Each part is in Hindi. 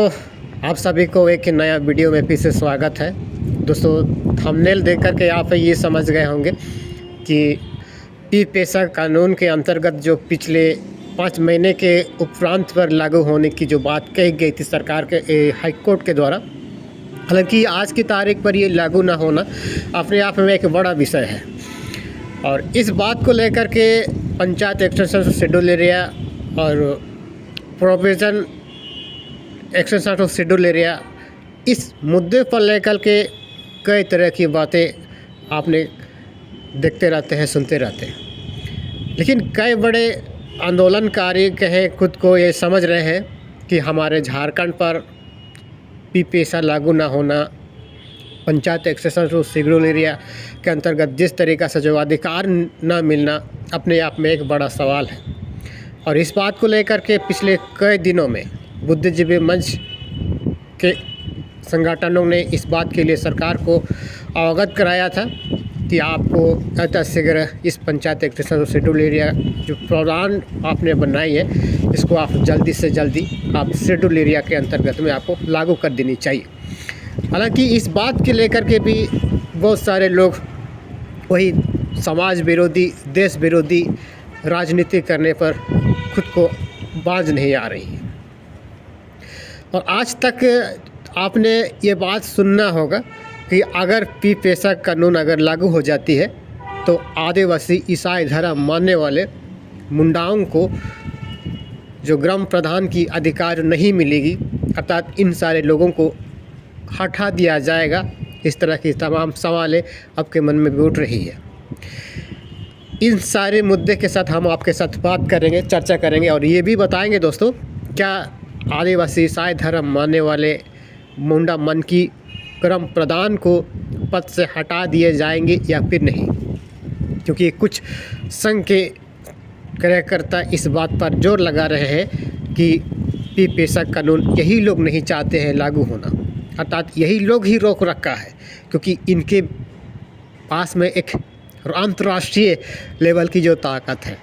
आप सभी को एक नया वीडियो में फिर से स्वागत है। दोस्तों, थंबनेल देख कर के आप ये समझ गए होंगे कि पी पेशा कानून के अंतर्गत जो पिछले 5 महीने के उपरांत पर लागू होने की जो बात कही गई थी सरकार के हाई कोर्ट के द्वारा, हालांकि आज की तारीख पर ये लागू ना होना अपने आप में एक बड़ा विषय है। और इस बात को लेकर के पंचायत एक्सटेंशन शेड्यूल एरिया और provision extension of schedule area, इस मुद्दे पर लेकर के कई तरह की बातें आपने देखते रहते हैं, सुनते रहते हैं। लेकिन कई बड़े आंदोलनकारी कहें खुद को ये समझ रहे हैं कि हमारे झारखंड पर पी पेशा लागू ना होना, panchayat extension of schedule area के अंतर्गत जिस तरीक़ा से जो अधिकार ना मिलना अपने आप में एक बड़ा सवाल है। और इस बात को लेकर के पिछले कई दिनों में बुद्धिजीवी मंच के संगठनों ने इस बात के लिए सरकार को अवगत कराया था कि आपको यथाशीघ्र इस panchayat extension of schedule area जो प्रावधान आपने बनाई है, इसको आप जल्दी से जल्दी आप शेड्यूल एरिया के अंतर्गत में आपको लागू कर देनी चाहिए। हालांकि इस बात के लेकर के भी बहुत सारे लोग वही समाज विरोधी, देश विरोधी राजनीति करने पर खुद को बाज नहीं आ रही है। और आज तक आपने ये बात सुनना होगा कि अगर पी पेशा कानून अगर लागू हो जाती है तो आदिवासी ईसाई धर्म मानने वाले मुंडाओं को जो ग्राम प्रधान की अधिकार नहीं मिलेगी, अर्थात इन सारे लोगों को हटा दिया जाएगा। इस तरह की तमाम सवालें आपके मन में भी उठ रही है। इन सारे मुद्दे के साथ हम आपके साथ बात करेंगे, चर्चा करेंगे और ये भी बताएंगे दोस्तों, क्या आदिवासी ईसाई धर्म मानने वाले मुंडा मन की ग्राम प्रधान को पद से हटा दिए जाएंगे या फिर नहीं, क्योंकि कुछ संघ के कार्यकर्ता इस बात पर जोर लगा रहे हैं कि पी पेशा कानून यही लोग नहीं चाहते हैं लागू होना, अर्थात यही लोग ही रोक रखा है, क्योंकि इनके पास में एक अंतर्राष्ट्रीय लेवल की जो ताकत है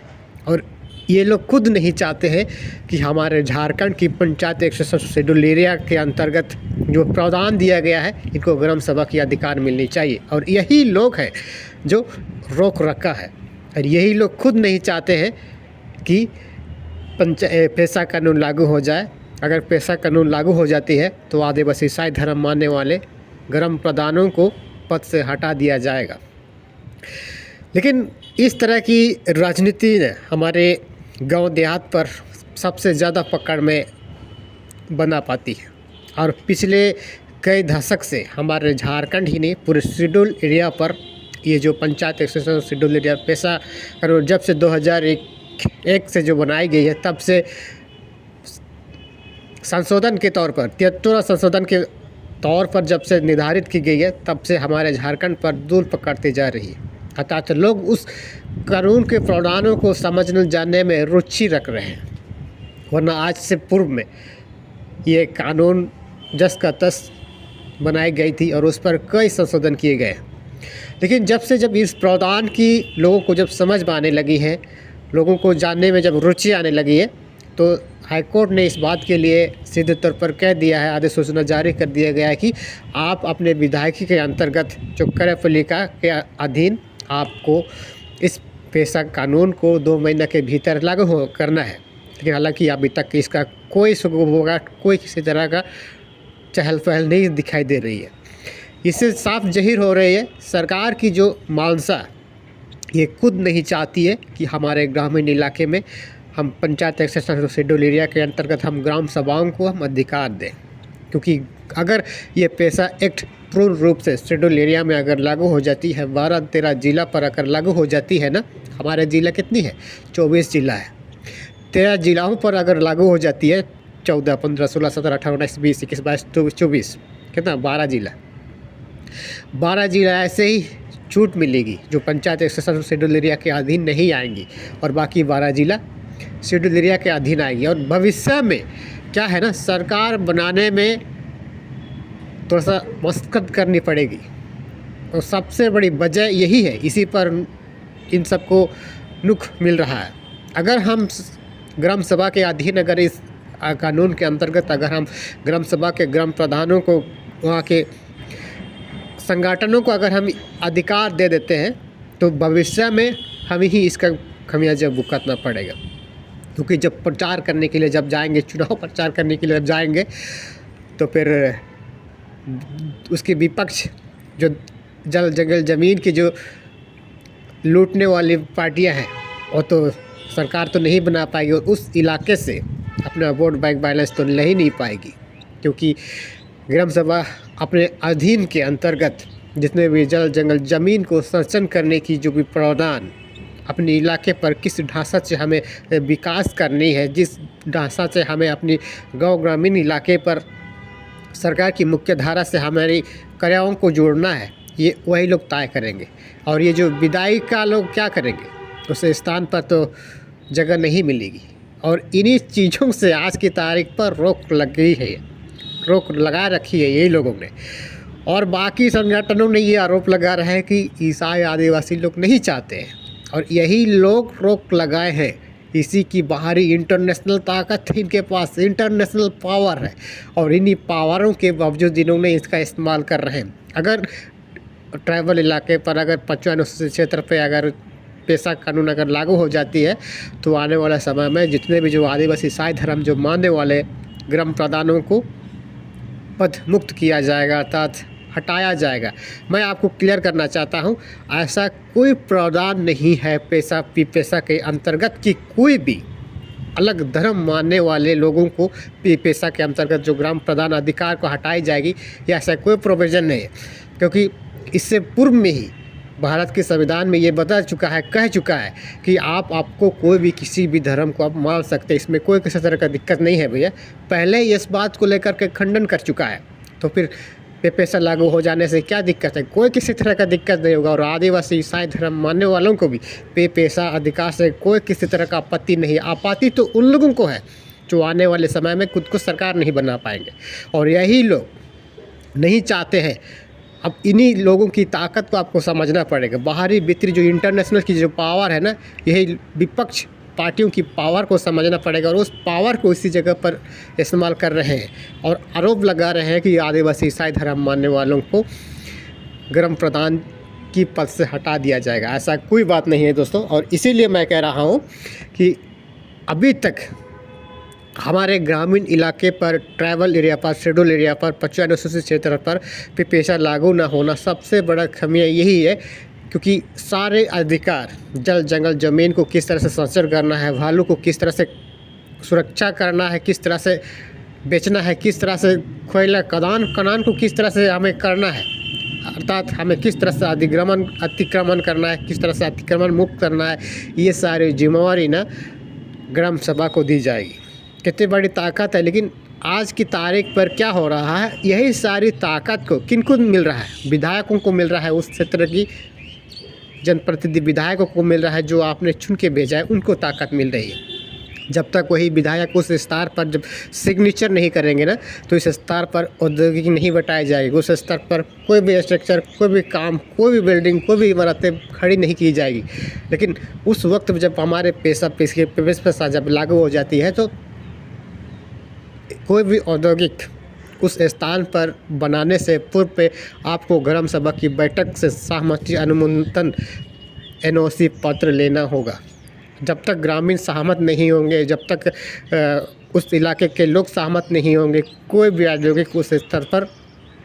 और ये लोग खुद नहीं चाहते हैं कि हमारे झारखंड की पंचायत एक्सटेंशन शेड्यूल एरिया के अंतर्गत जो प्रावधान दिया गया है, इनको ग्राम सभा की अधिकार मिलनी चाहिए। और यही लोग हैं जो रोक रखा है और यही लोग खुद नहीं चाहते हैं कि पेशा कानून लागू हो जाए। अगर पेशा कानून लागू हो जाती है तो आदिवासी ईसाई धर्म मानने वाले ग्राम प्रधानों को पद से हटा दिया जाएगा। लेकिन इस तरह की राजनीति ने हमारे गांव देहात पर सबसे ज़्यादा पकड़ में बना पाती है। और पिछले कई दशक से हमारे झारखंड ही नहीं, पूरे शेड्यूल एरिया पर ये जो पंचायत एक्सटेंशन शेड्यूल एरिया पेशा कानून जब से 2001 से जो बनाई गई है, तब से संशोधन के तौर पर 73 संशोधन के तौर पर जब से निर्धारित की गई है, तब से हमारे झारखंड पर धूल पकड़ती जा रही है। अर्थात लोग उस कानून के प्रावधानों को समझने जानने में रुचि रख रहे हैं, वरना आज से पूर्व में ये कानून जस का तस बनाई गई थी और उस पर कई संशोधन किए गए। लेकिन जब इस प्रावधान की लोगों को जब समझ में आने लगी है, लोगों को जानने में जब रुचि आने लगी है, तो हाईकोर्ट ने इस बात के लिए सीधे तौर पर कह दिया है, अधिसूचना जारी कर दिया गया है कि आप अपने विधायकी के अंतर्गत जो कार्यपालिका के अधीन आपको इस पेशा कानून को 2 महीने के भीतर लागू करना है। लेकिन हालांकि अभी तक इसका कोई होगा, कोई किसी तरह का चहल पहल नहीं दिखाई दे रही है। इससे साफ ज़ाहिर हो रही है सरकार की जो मानसा ये खुद नहीं चाहती है कि हमारे ग्रामीण इलाके में हम पंचायत एक्सटेंशन शेड्यूल एरिया के अंतर्गत हम ग्राम सभाओं को हम अधिकार दें। क्योंकि अगर ये पेशा एक्ट पूर्ण रूप से शेड्यूल एरिया में अगर लागू हो जाती है, 12-13 जिला पर अगर लागू हो जाती है ना, हमारे ज़िला कितनी है, 24 जिला है, 13 जिलाओं पर अगर लागू हो जाती है, 14, 15, 16, 17, 18, 19, 20, 21, 22, 24, कितना, 12 जिला, 12 जिला ऐसे ही छूट मिलेगी जो पंचायत एक्सटेंशन शेड्यूल एरिया के अधीन नहीं आएंगी और बाकी 12 जिला शेड्यूल एरिया के अधीन आएगी। और भविष्य में क्या है ना, सरकार बनाने में थोड़ा सा मशक्क़त करनी पड़ेगी और सबसे बड़ी वजह यही है, इसी पर इन सबको नुक मिल रहा है। अगर हम ग्राम सभा के अधीन अगर इस कानून के अंतर्गत अगर हम ग्राम सभा के ग्राम प्रधानों को, वहाँ के संगठनों को अगर हम अधिकार दे देते हैं तो भविष्य में हमें ही इसका खमियाजा भुगतना पड़ेगा। क्योंकि जब प्रचार करने के लिए जब जाएंगे, चुनाव प्रचार करने के लिए जब जाएंगे, तो फिर उसके विपक्ष जो जल जंगल ज़मीन की जो लूटने वाली पार्टियां हैं, वो तो सरकार तो नहीं बना पाएगी और उस इलाके से अपना वोट बैंक बैलेंस तो ले ही नहीं पाएगी। क्योंकि ग्राम सभा अपने अधीन के अंतर्गत जितने भी जल जंगल ज़मीन को संरक्षण करने की जो भी प्रावधान अपने इलाके पर किस ढांचा से हमें विकास करनी है, जिस ढांचा से हमें अपनी गांव ग्रामीण इलाके पर सरकार की मुख्य धारा से हमारी क्रियाओं को जोड़ना है, ये वही लोग तय करेंगे। और ये जो विदाई का लोग क्या करेंगे, उस स्थान पर तो जगह नहीं मिलेगी। और इन्हीं चीज़ों से आज की तारीख पर रोक लग गई है, रोक लगा रखी है यही लोगों ने। और बाकी संगठनों ने ये आरोप लगा रहा है कि ईसाई आदिवासी लोग नहीं चाहते हैं, और यही लोग रोक लगाए हैं। इसी की बाहरी इंटरनेशनल ताकत इनके पास, इंटरनेशनल पावर है, और इन्हीं पावरों के बावजूद इन्होंने इसका इस्तेमाल कर रहे हैं। अगर ट्राइबल इलाके पर अगर 55 अनुसूचित क्षेत्र पे अगर पेशा कानून अगर लागू हो जाती है, तो आने वाला समय में जितने भी जो आदिवासी ईसाई धर्म जो मानने वाले ग्राम प्रधानों को पद मुक्त किया जाएगा, अर्थात हटाया जाएगा। मैं आपको क्लियर करना चाहता हूं, ऐसा कोई प्रावधान नहीं है पेशा के अंतर्गत कि कोई भी अलग धर्म मानने वाले लोगों को पेशा के अंतर्गत जो ग्राम प्रधान अधिकार को हटाई जाएगी, या ऐसा कोई प्रोविज़न नहीं है। क्योंकि इससे पूर्व में ही भारत के संविधान में ये बता चुका है, कह चुका है कि आपको कोई भी किसी भी धर्म को आप मान सकते हैं, इसमें कोई किसी तरह का दिक्कत नहीं है भैया। पहले ही इस बात को लेकर के खंडन कर चुका है, तो फिर पेशा लागू हो जाने से क्या दिक्कत है? कोई किसी तरह का दिक्कत नहीं होगा। और आदिवासी ईसाई धर्म मानने वालों को भी पेशा अधिकार से कोई किसी तरह का आपत्ति नहीं। आपत्ति तो उन लोगों को है जो आने वाले समय में खुद को सरकार नहीं बना पाएंगे, और यही लोग नहीं चाहते हैं। अब इन्हीं लोगों की ताकत को आपको समझना पड़ेगा। बाहरी भीतरी जो इंटरनेशनल की जो पावर है ना, यही विपक्ष पार्टियों की पावर को समझना पड़ेगा, और उस पावर को इसी जगह पर इस्तेमाल कर रहे हैं और आरोप लगा रहे हैं कि आदिवासी ईसाई धर्म मानने वालों को ग्राम प्रधान की पद से हटा दिया जाएगा। ऐसा कोई बात नहीं है दोस्तों। और इसीलिए मैं कह रहा हूँ कि अभी तक हमारे ग्रामीण इलाके पर, ट्राइबल एरिया पर, शेड्यूल एरिया पर, 55 अनुसूचित क्षेत्र पर पेशा लागू ना होना सबसे बड़ा खामियां यही है। क्योंकि सारे अधिकार, जल जंगल ज़मीन को किस तरह से संरक्षण करना है, भालू को किस तरह से सुरक्षा करना है, किस तरह से बेचना है, किस तरह से कोयला खदान को किस तरह से हमें करना है, अर्थात हमें किस तरह से अतिक्रमण करना है, किस तरह से अतिक्रमण मुक्त करना है, ये सारी जिम्मेवारी ना ग्राम सभा को दी जाएगी। कितनी बड़ी ताकत है। लेकिन आज की तारीख पर क्या हो रहा है, यही सारी ताकत को किनको मिल रहा है? विधायकों को मिल रहा है, उस क्षेत्र की जनप्रतिनिधि विधायकों को मिल रहा है, जो आपने चुन के भेजा है उनको ताकत मिल रही है। जब तक वही विधायक उस स्तर पर जब सिग्नेचर नहीं करेंगे ना, तो इस स्तर पर औद्योगिक नहीं बताई जाएगी। उस स्तर पर कोई भी स्ट्रक्चर, कोई भी काम, कोई भी बिल्डिंग, कोई भी इमारतें खड़ी नहीं की जाएगी। लेकिन उस वक्त जब हमारे पेशा जब लागू हो जाती है, तो कोई भी औद्योगिक उस स्थान पर बनाने से पूर्व पे आपको ग्राम सभा की बैठक से सहमति अनुमोदन NOC पत्र लेना होगा। जब तक ग्रामीण सहमत नहीं होंगे, जब तक उस इलाके के लोग सहमत नहीं होंगे, कोई भी औद्योगिक उस स्तर पर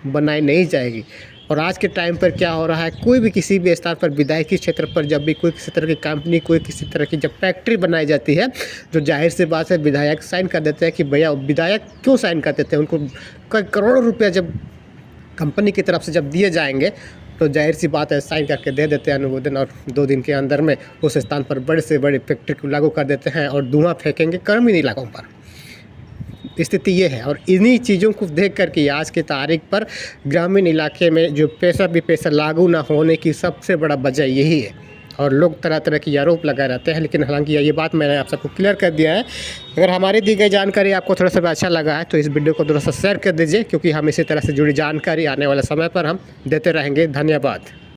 बनाई नहीं जाएगी। और आज के टाइम पर क्या हो रहा है, कोई भी किसी भी स्तर पर विधायकी क्षेत्र पर जब भी कोई किसी तरह की कंपनी, कोई किसी तरह की जब फैक्ट्री बनाई जाती है, जो जाहिर सी बात है विधायक साइन कर देते हैं कि भैया, विधायक क्यों साइन कर देते हैं? उनको कई करोड़ों रुपया जब कंपनी की तरफ से जब दिए जाएंगे, तो जाहिर सी बात है साइन करके दे देते हैं अनुमोदन, और 2 दिन के अंदर में उस स्थान पर बड़े से बड़े फैक्ट्री को लागू कर देते हैं और धुआं फेंकेंगे ग्रामीण इलाकों पर। स्थिति ये है। और इन्हीं चीज़ों को देख करके आज की तारीख पर ग्रामीण इलाके में जो पेशा लागू ना होने की सबसे बड़ा वजह यही है। और लोग तरह तरह की आरोप लगा रहते हैं, लेकिन हालांकि ये बात मैंने आप सबको क्लियर कर दिया है। अगर हमारी दी गई जानकारी आपको थोड़ा सा अच्छा लगा है, तो इस वीडियो को थोड़ा सा शेयर कर दीजिए, क्योंकि हम इसी तरह से जुड़ी जानकारी आने वाले समय पर हम देते रहेंगे। धन्यवाद।